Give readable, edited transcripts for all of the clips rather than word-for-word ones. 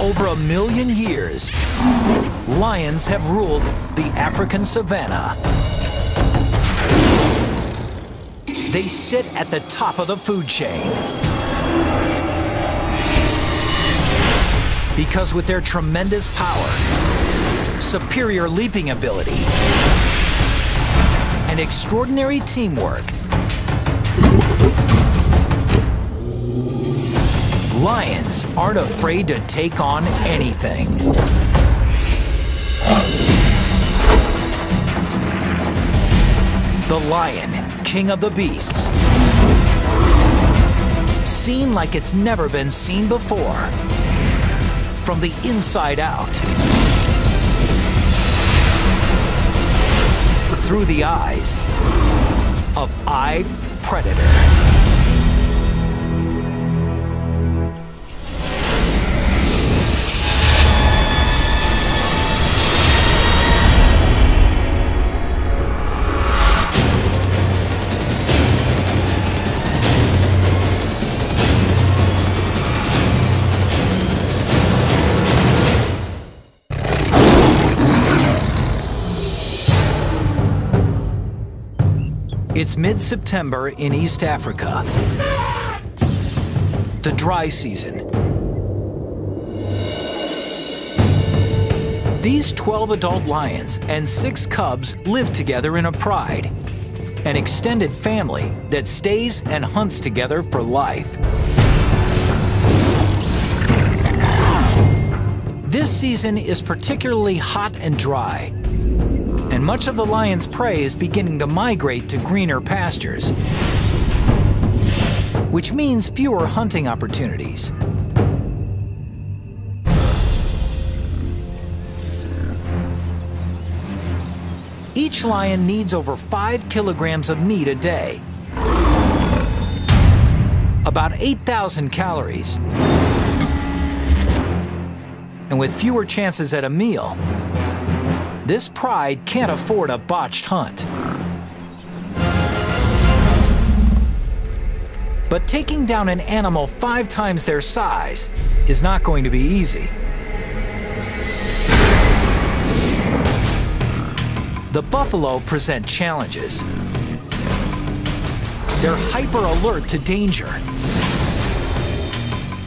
over 1 million years, lions have ruled the African savanna. They sit at the top of the food chain. Because with their tremendous power, superior leaping ability, and extraordinary teamwork, lions aren't afraid to take on anything. The lion, king of the beasts, seen like it's never been seen before, from the inside out, through the eyes of predator. It's mid-September in East Africa, the dry season. These 12 adult lions and 6 cubs live together in a pride, an extended family that stays and hunts together for life. This season is particularly hot and dry, and much of the lion's prey is beginning to migrate to greener pastures, which means fewer hunting opportunities. Each lion needs over 5 kilograms of meat a day, about 8,000 calories, and with fewer chances at a meal, this pride can't afford a botched hunt. But taking down an animal 5 times their size is not going to be easy. The buffalo present challenges. They're hyper alert to danger,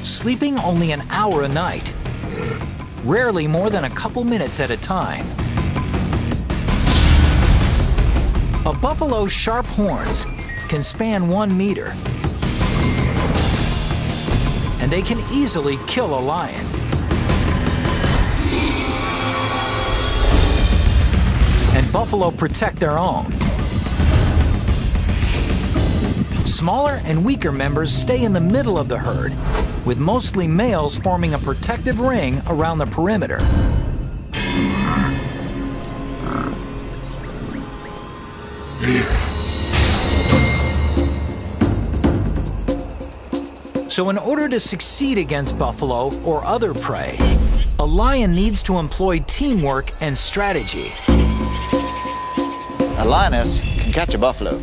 sleeping only an hour a night, rarely more than a couple minutes at a time. A buffalo's sharp horns can span 1 meter, and they can easily kill a lion. And buffalo protect their own. Smaller and weaker members stay in the middle of the herd, with mostly males forming a protective ring around the perimeter. So in order to succeed against buffalo or other prey, a lion needs to employ teamwork and strategy. A lioness can catch a buffalo,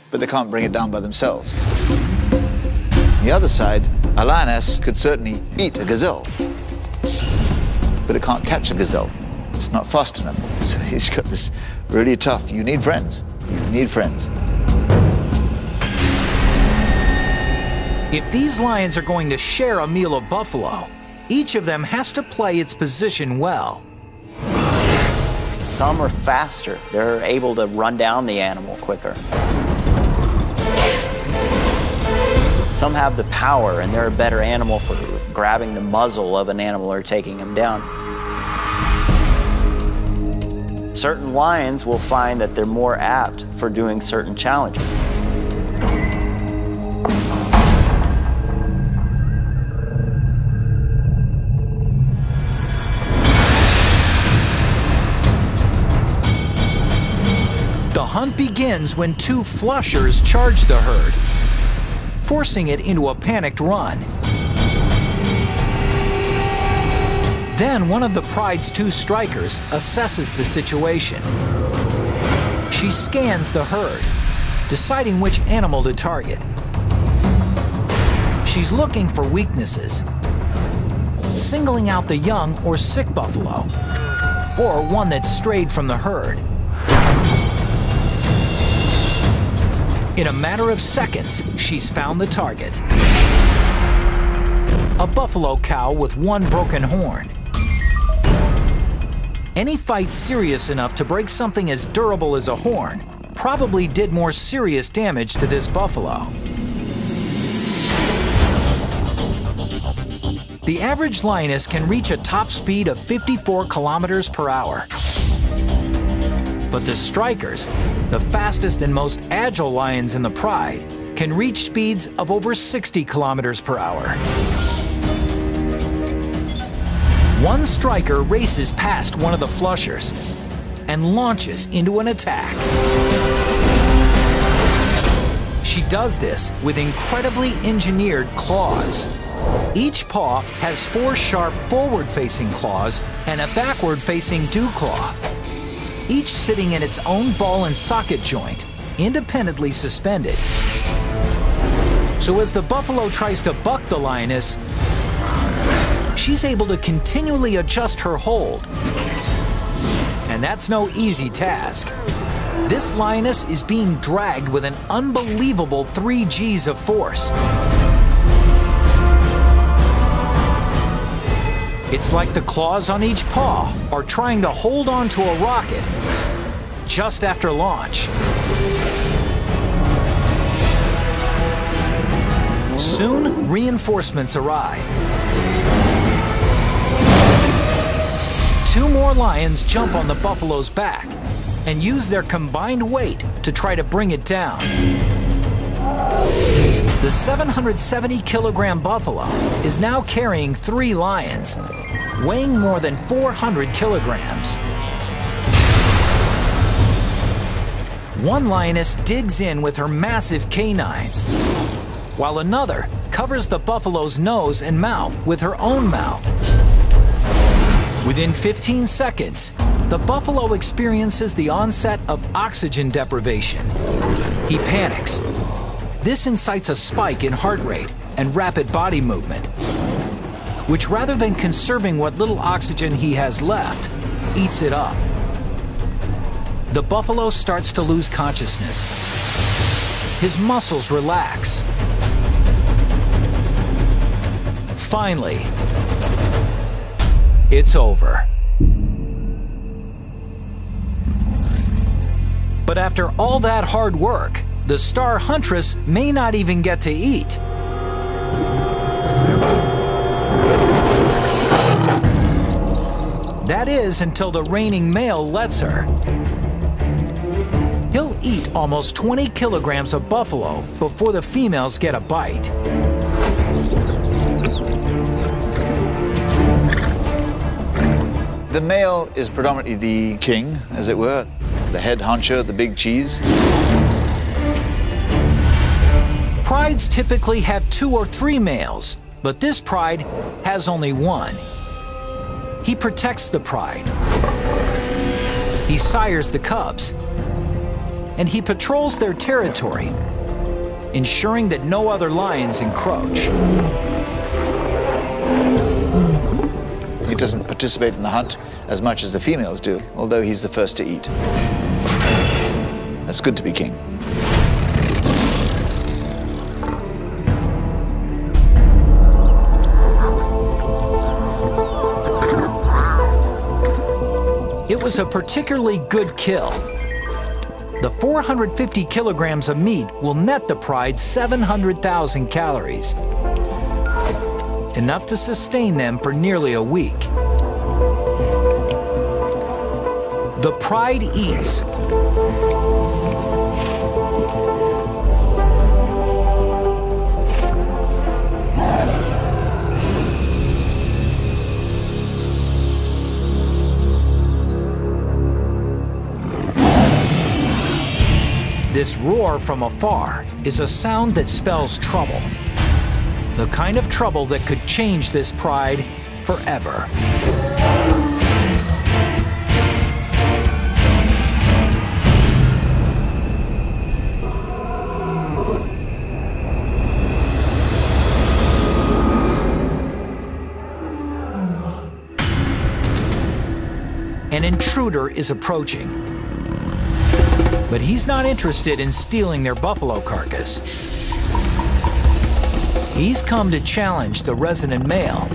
but they can't bring it down by themselves. On the other side, a lioness could certainly eat a gazelle, but it can't catch a gazelle. It's not fast enough. So he's got this really tough. You need friends. You need friends. If these lions are going to share a meal of buffalo, each of them has to play its position well. Some are faster. They're able to run down the animal quicker. Some have the power, and they're a better animal for grabbing the muzzle of an animal or taking him down. Certain lions will find that they're more apt for doing certain challenges. The hunt begins when 2 flushers charge the herd, forcing it into a panicked run. Then one of the pride's 2 strikers assesses the situation. She scans the herd, deciding which animal to target. She's looking for weaknesses. singling out the young or sick buffalo, or one that strayed from the herd. In a matter of seconds, she's found the target. A buffalo cow with one broken horn. Any fight serious enough to break something as durable as a horn probably did more serious damage to this buffalo. The average lioness can reach a top speed of 54 kilometers per hour. But the strikers, the fastest and most agile lions in the pride, can reach speeds of over 60 kilometers per hour. One striker races past one of the flushers and launches into an attack. She does this with incredibly engineered claws. Each paw has 4 sharp forward-facing claws and a backward-facing dew claw, each sitting in its own ball and socket joint, independently suspended. So as the buffalo tries to buck the lioness, she's able to continually adjust her hold. And that's no easy task. This lioness is being dragged with an unbelievable 3 Gs of force. It's like the claws on each paw are trying to hold on to a rocket just after launch. Soon, reinforcements arrive. 2 more lions jump on the buffalo's back and use their combined weight to try to bring it down. The 770-kilogram buffalo is now carrying 3 lions, weighing more than 400 kilograms. One lioness digs in with her massive canines, while another covers the buffalo's nose and mouth with her own mouth. Within 15 seconds, the buffalo experiences the onset of oxygen deprivation. He panics. This incites a spike in heart rate and rapid body movement, which, rather than conserving what little oxygen he has left, eats it up. The buffalo starts to lose consciousness. His muscles relax. Finally, it's over. But after all that hard work, the star huntress may not even get to eat. That is, until the reigning male lets her. He'll eat almost 20 kilograms of buffalo before the females get a bite. The male is predominantly the king, as it were, the head honcho, the big cheese. Prides typically have 2 or 3 males, but this pride has only 1. He protects the pride. He sires the cubs. And he patrols their territory, ensuring that no other lions encroach. He doesn't participate in the hunt as much as the females do, although he's the first to eat. That's good to be king. It was a particularly good kill. The 450 kilograms of meat will net the pride 700,000 calories, enough to sustain them for nearly a week. The pride eats. This roar from afar is a sound that spells trouble. The kind of trouble that could change this pride forever. An intruder is approaching. But he's not interested in stealing their buffalo carcass. He's come to challenge the resident male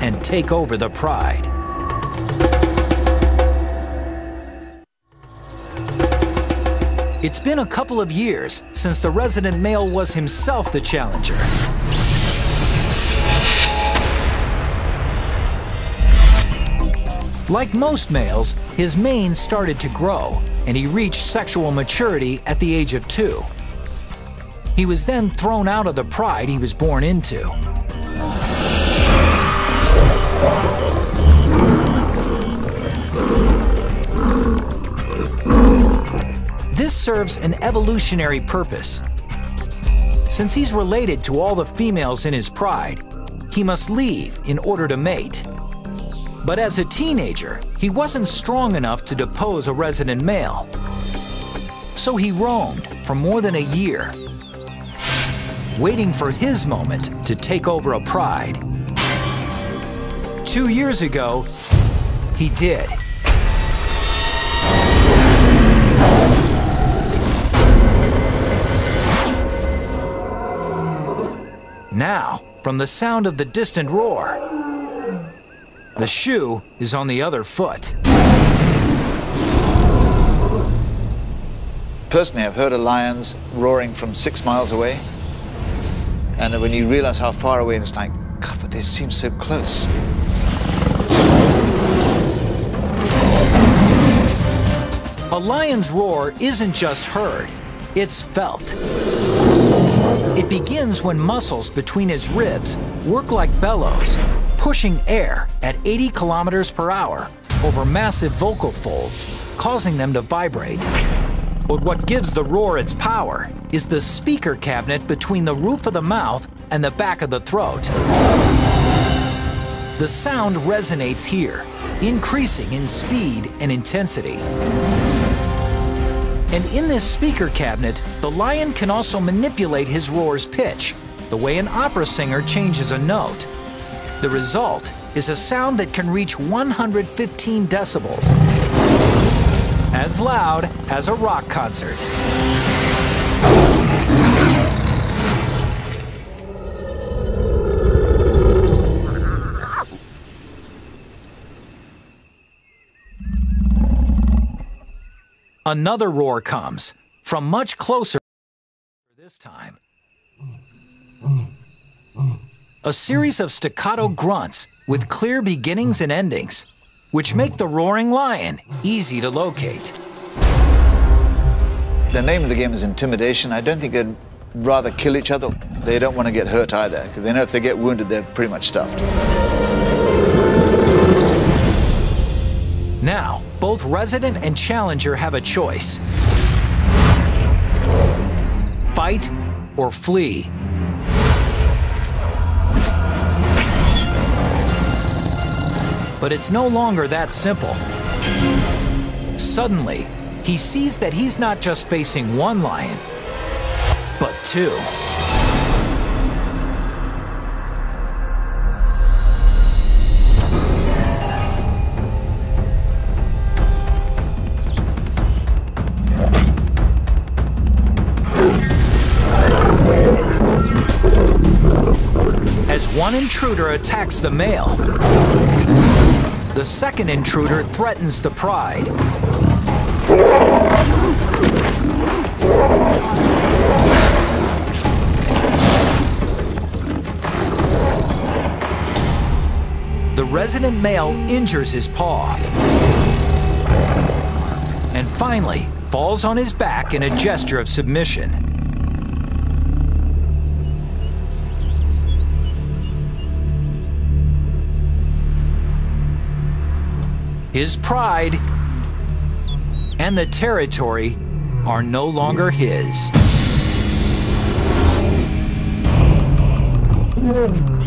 and take over the pride. It's been a couple of years since the resident male was himself the challenger. Like most males, his mane started to grow, and he reached sexual maturity at the age of 2. He was then thrown out of the pride he was born into. This serves an evolutionary purpose. Since he's related to all the females in his pride, he must leave in order to mate. But as a teenager, he wasn't strong enough to depose a resident male. So he roamed for more than a year, waiting for his moment to take over a pride. 2 years ago, he did. Now, from the sound of the distant roar, the shoe is on the other foot. Personally, I've heard of lions roaring from 6 miles away. And when you realize how far away, it's like, God, but they seem so close. A lion's roar isn't just heard, it's felt. It begins when muscles between his ribs work like bellows, pushing air at 80 kilometers per hour over massive vocal folds, causing them to vibrate. But what gives the roar its power is the speaker cabinet between the roof of the mouth and the back of the throat. The sound resonates here, increasing in speed and intensity. And in this speaker cabinet, the lion can also manipulate his roar's pitch, the way an opera singer changes a note. The result is a sound that can reach 115 decibels, as loud as a rock concert. Another roar comes, from much closer this time. A series of staccato grunts with clear beginnings and endings, which make the roaring lion easy to locate. The name of the game is intimidation. I don't think they'd rather kill each other. They don't want to get hurt either, because they know if they get wounded, they're pretty much stuffed. Now, both resident and challenger have a choice. Fight or flee. But it's no longer that simple. Suddenly, he sees that he's not just facing one lion, but 2. As one intruder attacks the male, the second intruder threatens the pride. The resident male injures his paw and finally falls on his back in a gesture of submission. His pride and the territory are no longer his.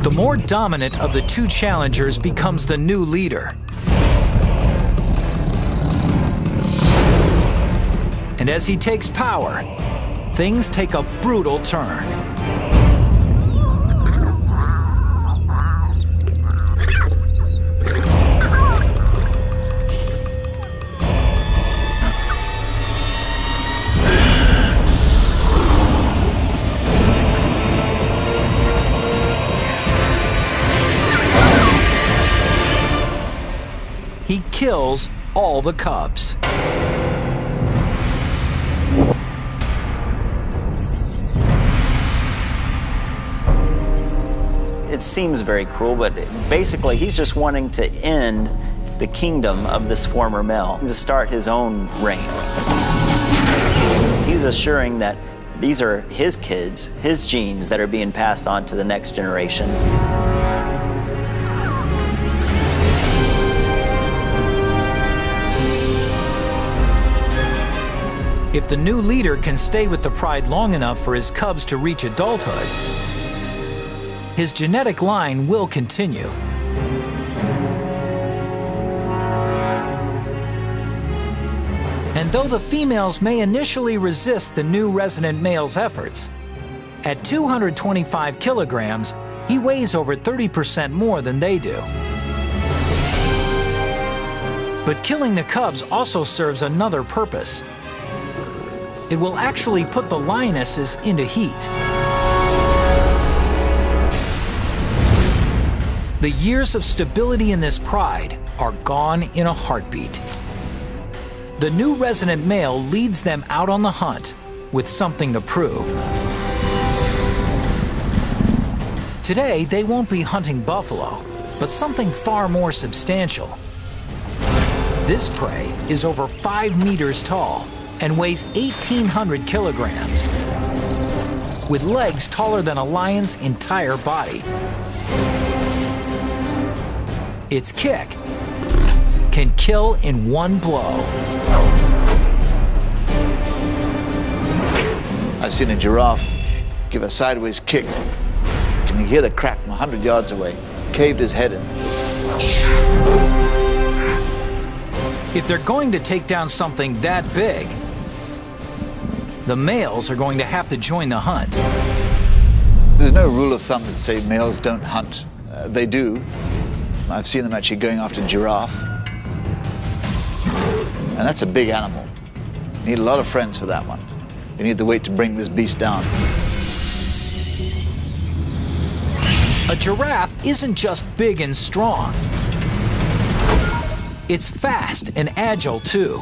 The more dominant of the 2 challengers becomes the new leader. And as he takes power, things take a brutal turn. all the cubs. It seems very cruel, but basically he's just wanting to end the kingdom of this former male, to start his own reign. He's assuring that these are his kids, his genes that are being passed on to the next generation. If the new leader can stay with the pride long enough for his cubs to reach adulthood, his genetic line will continue. And though the females may initially resist the new resident male's efforts, at 225 kilograms, he weighs over 30% more than they do. But killing the cubs also serves another purpose. It will actually put the lionesses into heat. The years of stability in this pride are gone in a heartbeat. The new resident male leads them out on the hunt with something to prove. Today, they won't be hunting buffalo, but something far more substantial. This prey is over 5 meters tall and weighs 1,800 kilograms, with legs taller than a lion's entire body. Its kick can kill in one blow. I've seen a giraffe give a sideways kick. Can you hear the crack from 100 yards away? Caved his head in. If they're going to take down something that big, the males are going to have to join the hunt. There's no rule of thumb that say males don't hunt. They do. I've seen them actually going after giraffe. And that's a big animal. You need a lot of friends for that one. They need the weight to bring this beast down. A giraffe isn't just big and strong. It's fast and agile too.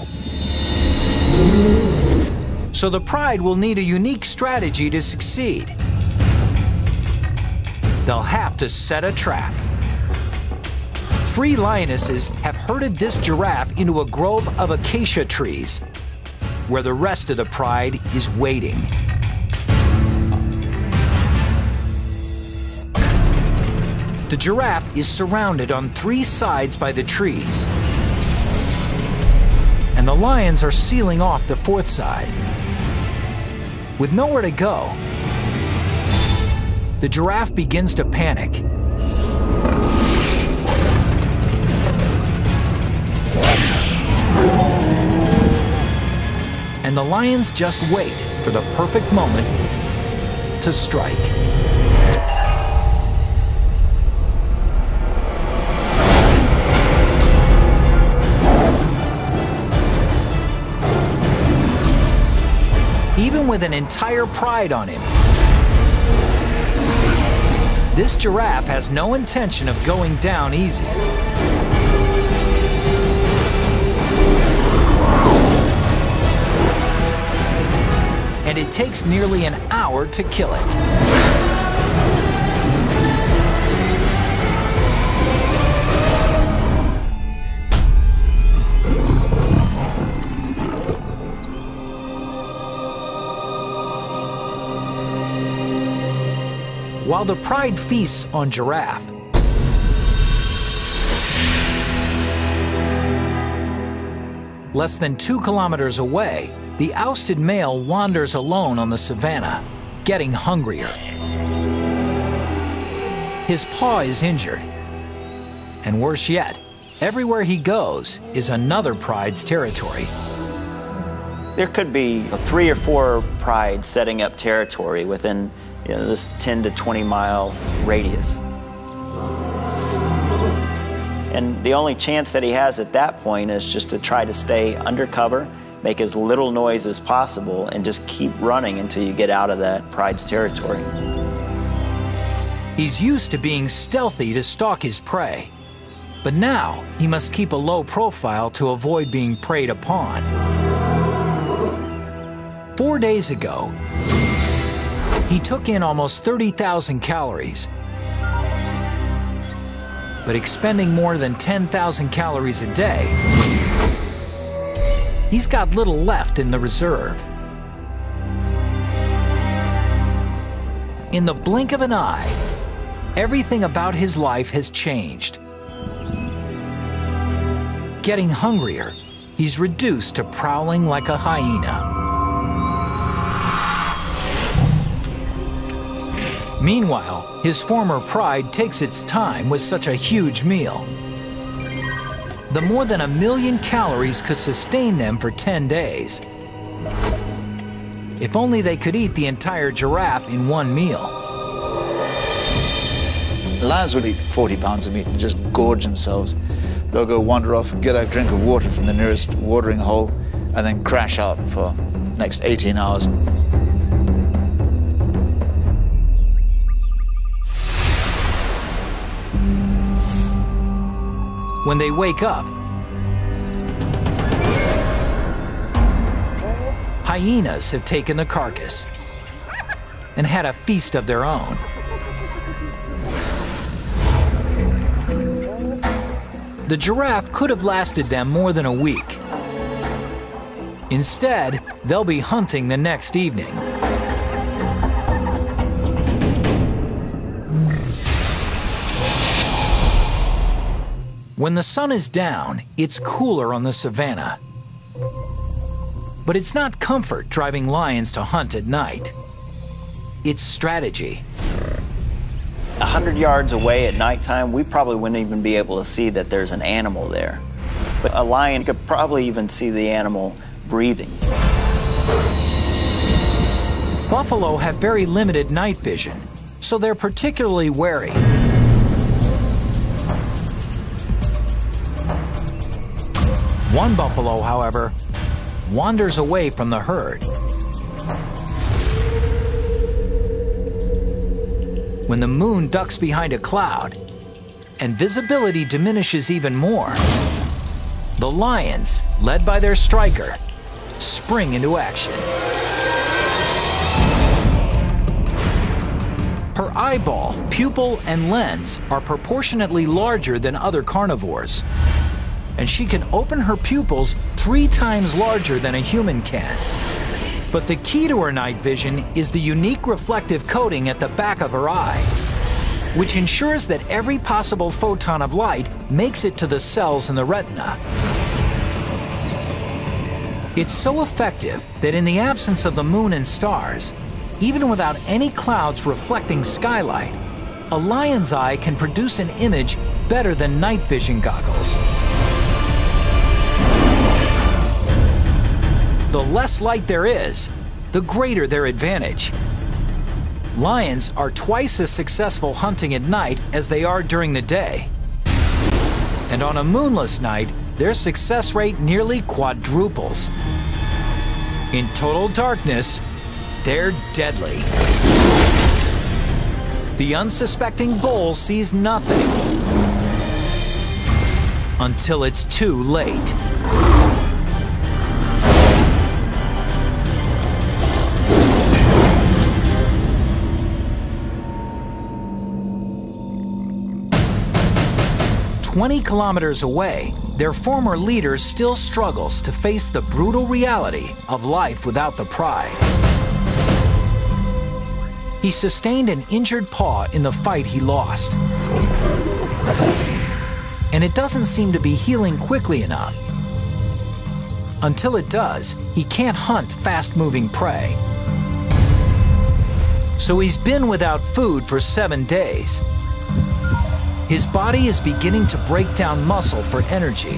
So the pride will need a unique strategy to succeed. They'll have to set a trap. 3 lionesses have herded this giraffe into a grove of acacia trees, where the rest of the pride is waiting. The giraffe is surrounded on 3 sides by the trees, and the lions are sealing off the 4th side. With nowhere to go, the giraffe begins to panic. And the lions just wait for the perfect moment to strike. Even with an entire pride on him, this giraffe has no intention of going down easy. And it takes nearly an hour to kill it. While the pride feasts on giraffe, less than 2 kilometers away, the ousted male wanders alone on the savanna, getting hungrier. His paw is injured, and worse yet, everywhere he goes is another pride's territory. There could be 3 or 4 prides setting up territory within this 10 to 20 mile radius. And the only chance that he has at that point is just to try to stay undercover, make as little noise as possible, and just keep running until you get out of that pride's territory. He's used to being stealthy to stalk his prey, But now he must keep a low profile to avoid being preyed upon. 4 days ago, he took in almost 30,000 calories, but expending more than 10,000 calories a day, he's got little left in the reserve. In the blink of an eye, everything about his life has changed. Getting hungrier, he's reduced to prowling like a hyena. Meanwhile, his former pride takes its time with such a huge meal. The more than 1 million calories could sustain them for 10 days. If only they could eat the entire giraffe in one meal. Lions will eat 40 pounds of meat and just gorge themselves. They'll go wander off and get a drink of water from the nearest watering hole and then crash out for the next 18 hours. When they wake up, hyenas have taken the carcass and had a feast of their own. The giraffe could have lasted them more than a week. Instead, they'll be hunting the next evening. When the sun is down, it's cooler on the savanna. But it's not comfort driving lions to hunt at night. It's strategy. 100 yards away at nighttime, we probably wouldn't even be able to see that there's an animal there. But a lion could probably even see the animal breathing. Buffalo have very limited night vision, so they're particularly wary. One buffalo, however, wanders away from the herd. When the moon ducks behind a cloud and visibility diminishes even more, the lions, led by their striker, spring into action. Her eyeball, pupil, and lens are proportionately larger than other carnivores, and she can open her pupils 3 times larger than a human can. But the key to her night vision is the unique reflective coating at the back of her eye, which ensures that every possible photon of light makes it to the cells in the retina. It's so effective that in the absence of the moon and stars, even without any clouds reflecting skylight, a lion's eye can produce an image better than night vision goggles. The less light there is, the greater their advantage. Lions are twice as successful hunting at night as they are during the day. And on a moonless night, their success rate nearly quadruples. In total darkness, they're deadly. The unsuspecting bull sees nothing until it's too late. "20 kilometers away, their former leader still struggles to face the brutal reality of life without the pride. He sustained an injured paw in the fight he lost. And it doesn't seem to be healing quickly enough. Until it does, he can't hunt fast-moving prey. So he's been without food for 7 days. His body is beginning to break down muscle for energy,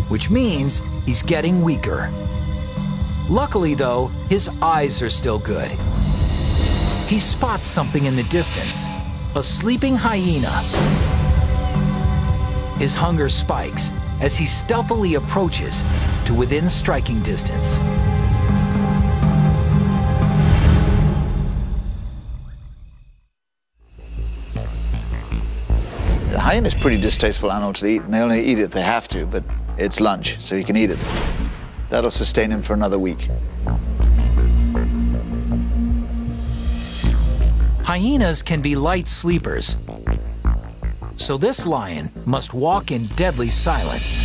which means he's getting weaker. Luckily, though, his eyes are still good. He spots something in the distance, a sleeping hyena. His hunger spikes as he stealthily approaches to within striking distance. The hyena is a pretty distasteful animal to eat, and they only eat it if they have to, but it's lunch, so he can eat it. That'll sustain him for another week. Hyenas can be light sleepers, so this lion must walk in deadly silence.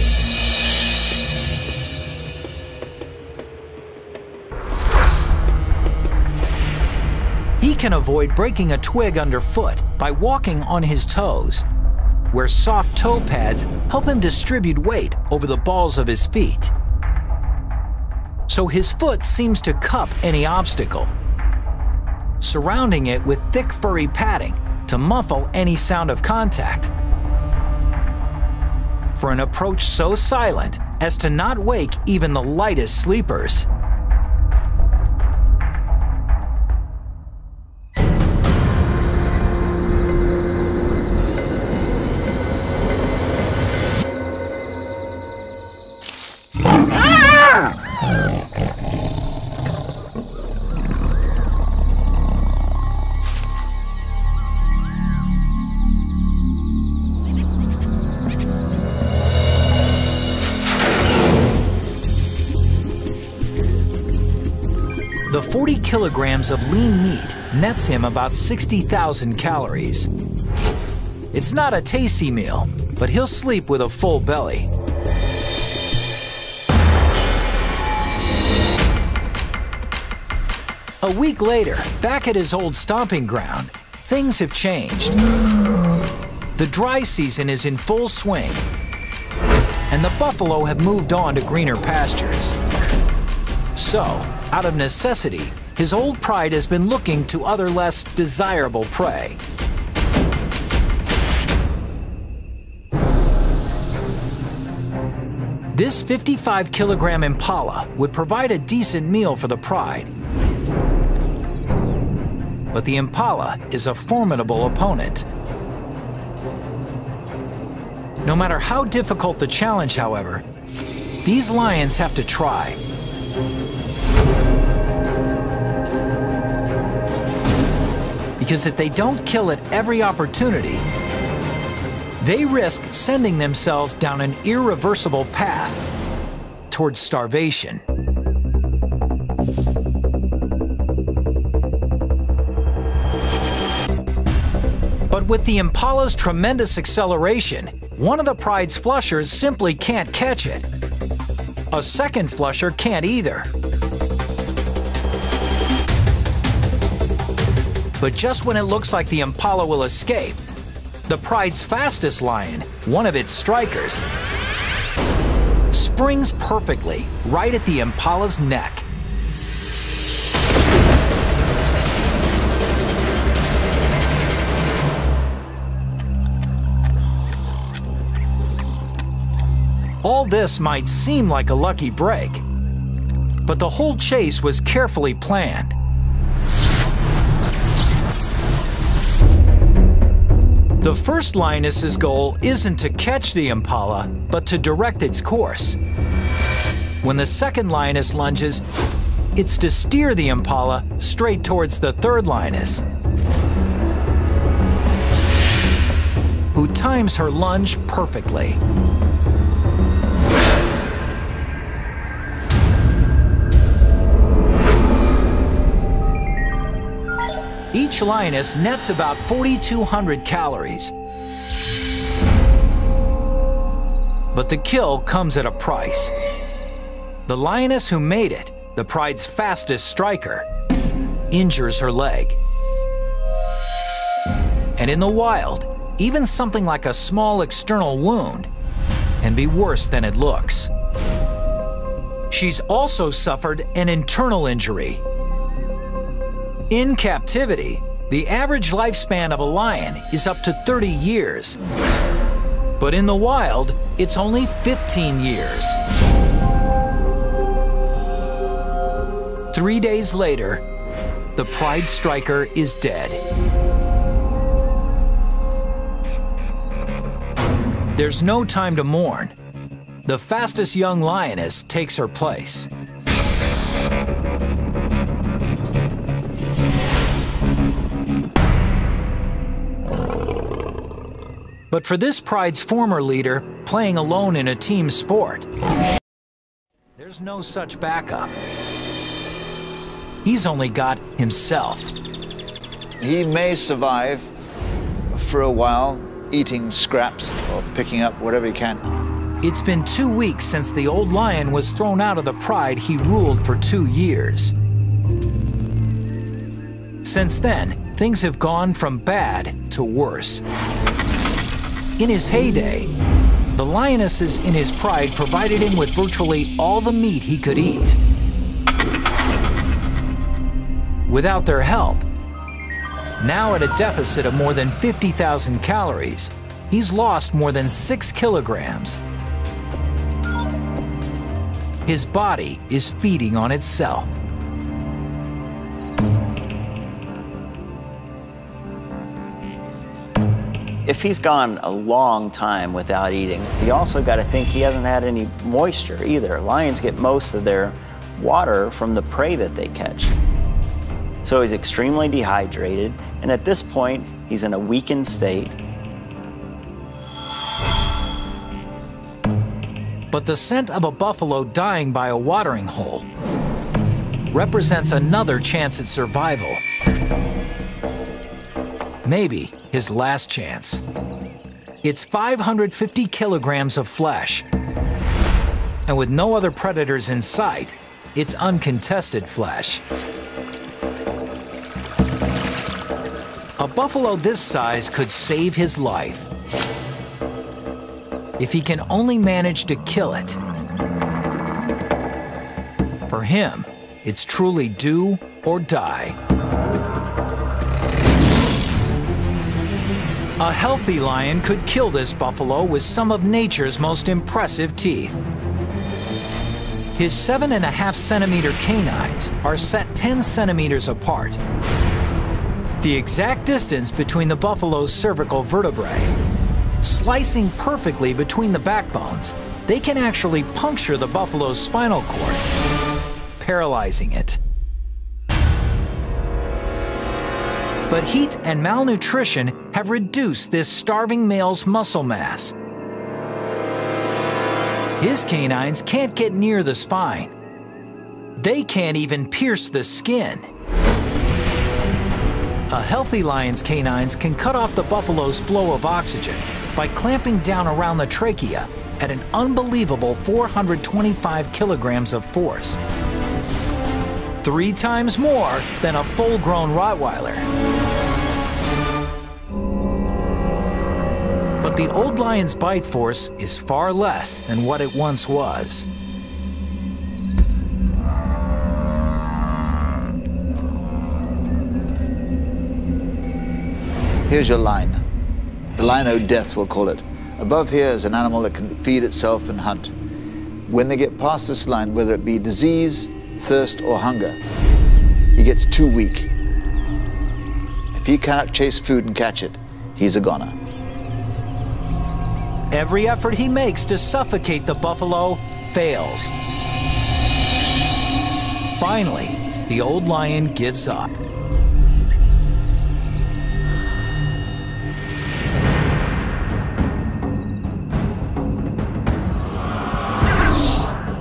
He can avoid breaking a twig underfoot by walking on his toes, where soft toe pads help him distribute weight over the balls of his feet. So his foot seems to cup any obstacle, surrounding it with thick furry padding to muffle any sound of contact. For an approach so silent as to not wake even the lightest sleepers. The 40 kilograms of lean meat nets him about 60,000 calories. It's not a tasty meal, but he'll sleep with a full belly. A week later, back at his old stomping ground, things have changed. The dry season is in full swing, and the buffalo have moved on to greener pastures. So, out of necessity, his old pride has been looking to other less desirable prey. This 55-kilogram impala would provide a decent meal for the pride. But the impala is a formidable opponent. No matter how difficult the challenge, however, these lions have to try. Because if they don't kill at every opportunity, they risk sending themselves down an irreversible path towards starvation. But with the impala's tremendous acceleration, one of the pride's flushers simply can't catch it. A second flusher can't either. But just when it looks like the impala will escape, the pride's fastest lion, one of its strikers, springs perfectly right at the impala's neck. All this might seem like a lucky break, but the whole chase was carefully planned. The first lioness's goal isn't to catch the impala, but to direct its course. When the second lioness lunges, it's to steer the impala straight towards the third lioness, who times her lunge perfectly. Each lioness nets about 4,200 calories. But the kill comes at a price. The lioness who made it, the pride's fastest striker, injures her leg. And in the wild, even something like a small external wound can be worse than it looks. She's also suffered an internal injury. In captivity, the average lifespan of a lion is up to 30 years. But in the wild, it's only 15 years. 3 days later, the pride striker is dead. There's no time to mourn. The fastest young lioness takes her place. But for this pride's former leader, playing alone in a team sport, there's no such backup. He's only got himself. He may survive for a while, eating scraps or picking up whatever he can. It's been 2 weeks since the old lion was thrown out of the pride he ruled for 2 years. Since then, things have gone from bad to worse. In his heyday, the lionesses in his pride provided him with virtually all the meat he could eat. Without their help, now at a deficit of more than 50,000 calories, he's lost more than 6 kilograms. His body is feeding on itself. If he's gone a long time without eating, you also got to think he hasn't had any moisture either. Lions get most of their water from the prey that they catch. So he's extremely dehydrated, and at this point, he's in a weakened state. But the scent of a buffalo dying by a watering hole represents another chance at survival. Maybe his last chance. It's 550 kilograms of flesh. And with no other predators in sight, it's uncontested flesh. A buffalo this size could save his life if he can only manage to kill it. For him, it's truly do or die. A healthy lion could kill this buffalo with some of nature's most impressive teeth. His 7.5 centimeter canines are set 10 centimeters apart, the exact distance between the buffalo's cervical vertebrae. Slicing perfectly between the backbones, they can actually puncture the buffalo's spinal cord, paralyzing it. But heat and malnutrition have reduced this starving male's muscle mass. His canines can't get near the spine. They can't even pierce the skin. A healthy lion's canines can cut off the buffalo's flow of oxygen by clamping down around the trachea at an unbelievable 425 kilograms of force. 3 times more than a full-grown Rottweiler. But the old lion's bite force is far less than what it once was. Here's your line. The line o' death, we'll call it. Above here is an animal that can feed itself and hunt. When they get past this line, whether it be disease, thirst, or hunger, he gets too weak. If he cannot chase food and catch it, he's a goner. Every effort he makes to suffocate the buffalo fails. Finally, the old lion gives up.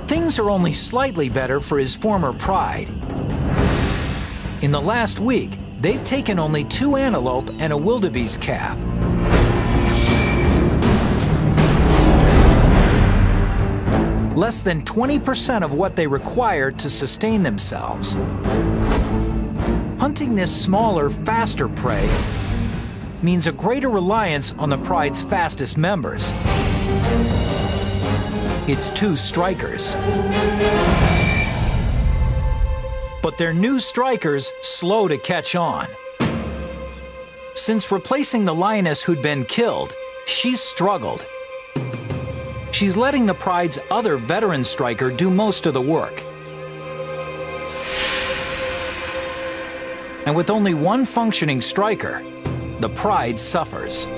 Things are only slightly better for his former pride. In the last week, they've taken only 2 antelope and a wildebeest calf. Less than 20% of what they require to sustain themselves. Hunting this smaller, faster prey means a greater reliance on the pride's fastest members. It's 2 strikers. But they're new strikers slow to catch on. Since replacing the lioness who'd been killed, she's struggled. She's letting the pride's other veteran striker do most of the work. And with only 1 functioning striker, the pride suffers.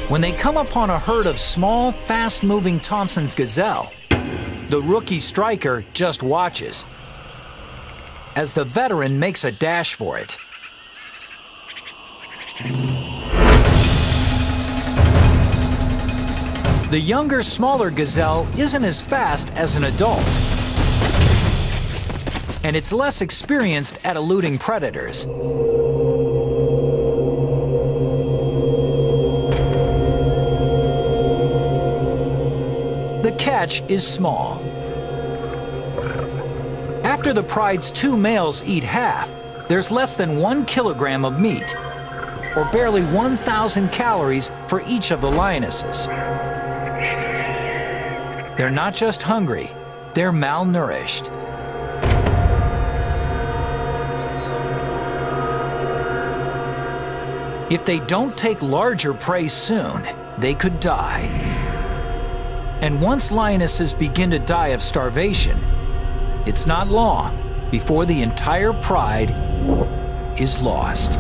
When they come upon a herd of small, fast-moving Thompson's gazelle, the rookie striker just watches as the veteran makes a dash for it. The younger, smaller gazelle isn't as fast as an adult, and it's less experienced at eluding predators. The catch is small. After the pride's 2 males eat half, there's less than 1 kilogram of meat, or barely 1,000 calories for each of the lionesses. They're not just hungry, they're malnourished. If they don't take larger prey soon, they could die. And once lionesses begin to die of starvation, it's not long before the entire pride is lost.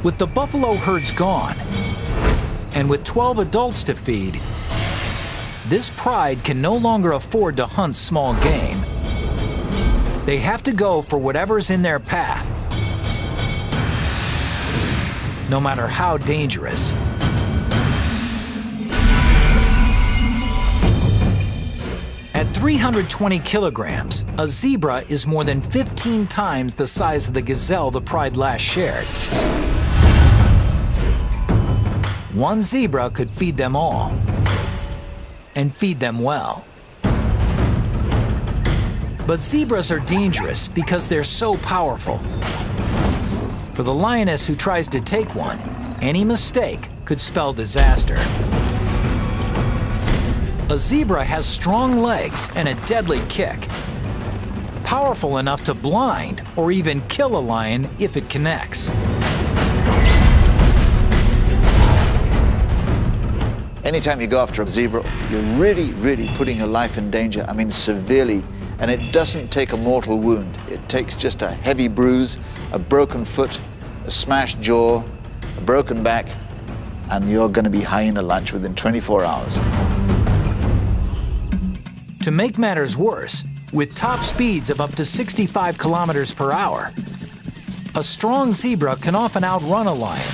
With the buffalo herds gone, and with 12 adults to feed, this pride can no longer afford to hunt small game. They have to go for whatever's in their path, no matter how dangerous. At 320 kilograms, a zebra is more than 15 times the size of the gazelle the pride last shared. One zebra could feed them all, and feed them well. But zebras are dangerous because they're so powerful. For the lioness who tries to take one, any mistake could spell disaster. A zebra has strong legs and a deadly kick, powerful enough to blind or even kill a lion if it connects. Anytime you go after a zebra, you're really putting your life in danger, I mean severely, and it doesn't take a mortal wound. It takes just a heavy bruise, a broken foot, a smashed jaw, a broken back, and you're going to be hyena lunch within 24 hours. To make matters worse, with top speeds of up to 65 kilometers per hour, a strong zebra can often outrun a lion.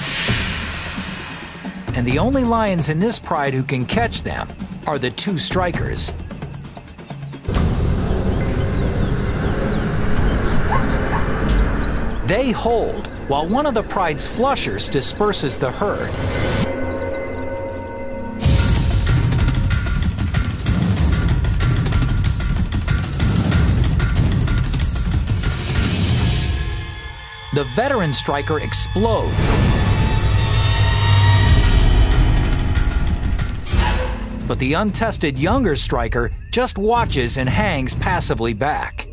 And the only lions in this pride who can catch them are the 2 strikers. They hold, while one of the pride's flushers disperses the herd. The veteran striker explodes. But the untested younger striker just watches and hangs passively back.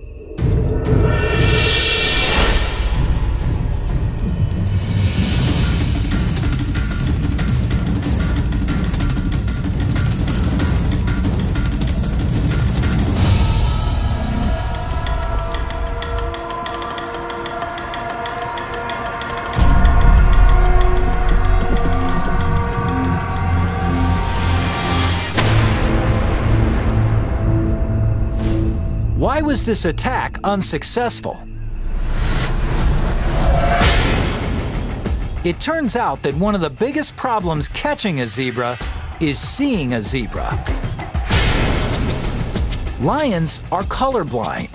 Why was this attack unsuccessful? It turns out that one of the biggest problems catching a zebra is seeing a zebra. Lions are colorblind.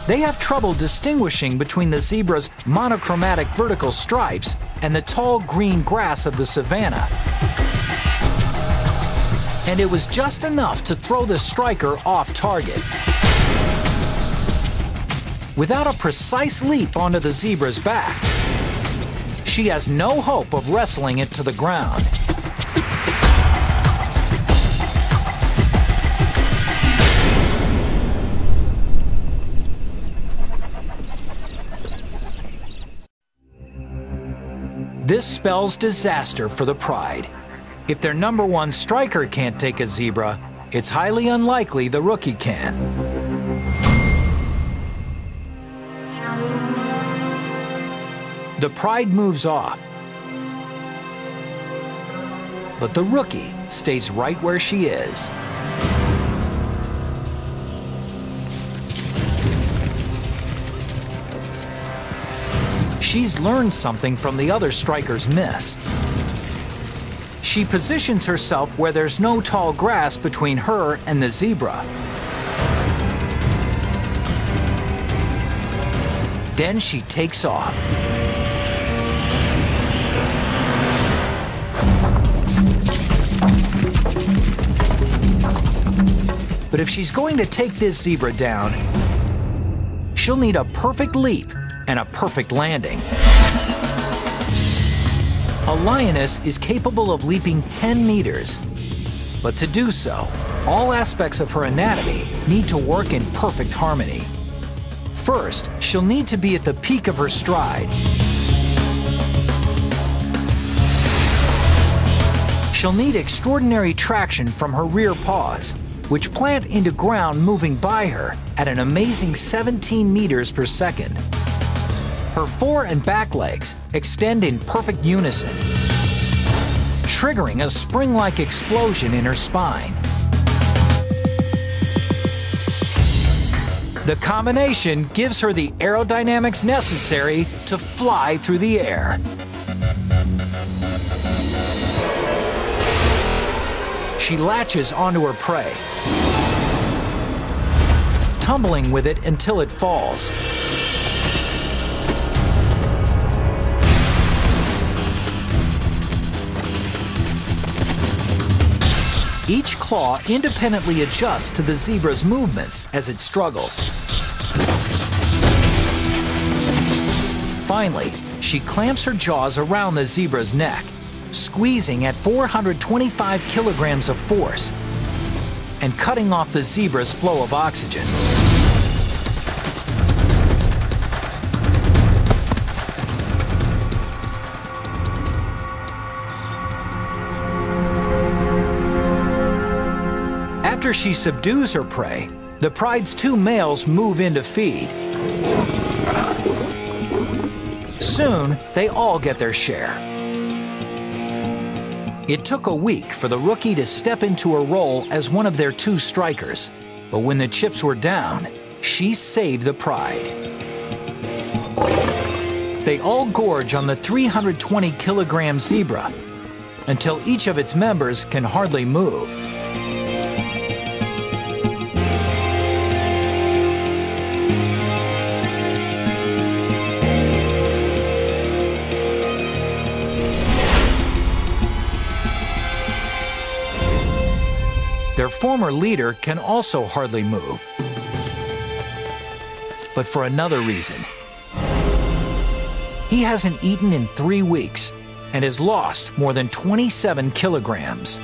They have trouble distinguishing between the zebra's monochromatic vertical stripes and the tall green grass of the savanna. And it was just enough to throw the striker off target. Without a precise leap onto the zebra's back, she has no hope of wrestling it to the ground. This spells disaster for the pride. If their #1 striker can't take a zebra, it's highly unlikely the rookie can. The pride moves off, but the rookie stays right where she is. she's learned something from the other strikers miss. She positions herself where there's no tall grass between her and the zebra. Then she takes off. But if she's going to take this zebra down, she'll need a perfect leap and a perfect landing. A lioness is capable of leaping 10 meters. But to do so, all aspects of her anatomy need to work in perfect harmony. First, she'll need to be at the peak of her stride. She'll need extraordinary traction from her rear paws, which plant into ground moving by her at an amazing 17 meters per second. Her fore and back legs extend in perfect unison, triggering a spring-like explosion in her spine. The combination gives her the aerodynamics necessary to fly through the air. She latches onto her prey, tumbling with it until it falls. Each claw independently adjusts to the zebra's movements as it struggles. Finally, she clamps her jaws around the zebra's neck, squeezing at 425 kilograms of force and cutting off the zebra's flow of oxygen. After she subdues her prey, the pride's two males move in to feed. Soon, they all get their share. It took a week for the rookie to step into her role as one of their two strikers, but when the chips were down, she saved the pride. They all gorge on the 320-kilogram zebra until each of its members can hardly move. Their former leader can also hardly move, but for another reason. He hasn't eaten in 3 weeks and has lost more than 27 kilograms.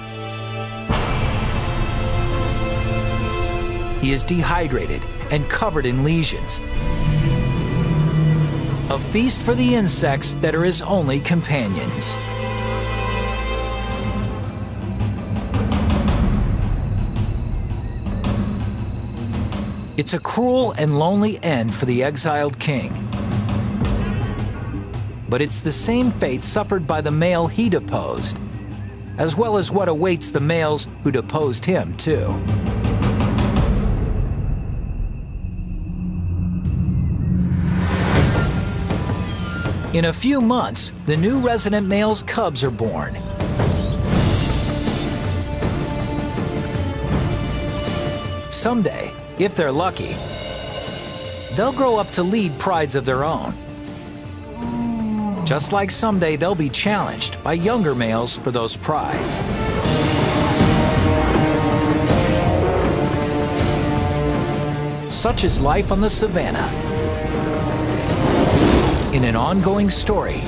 He is dehydrated and covered in lesions. A feast for the insects that are his only companions. It's a cruel and lonely end for the exiled king. But it's the same fate suffered by the male he deposed, as well as what awaits the males who deposed him, too. In a few months, the new resident male's cubs are born. Someday, if they're lucky, they'll grow up to lead prides of their own. Just like someday they'll be challenged by younger males for those prides. Such is life on the savannah, in an ongoing story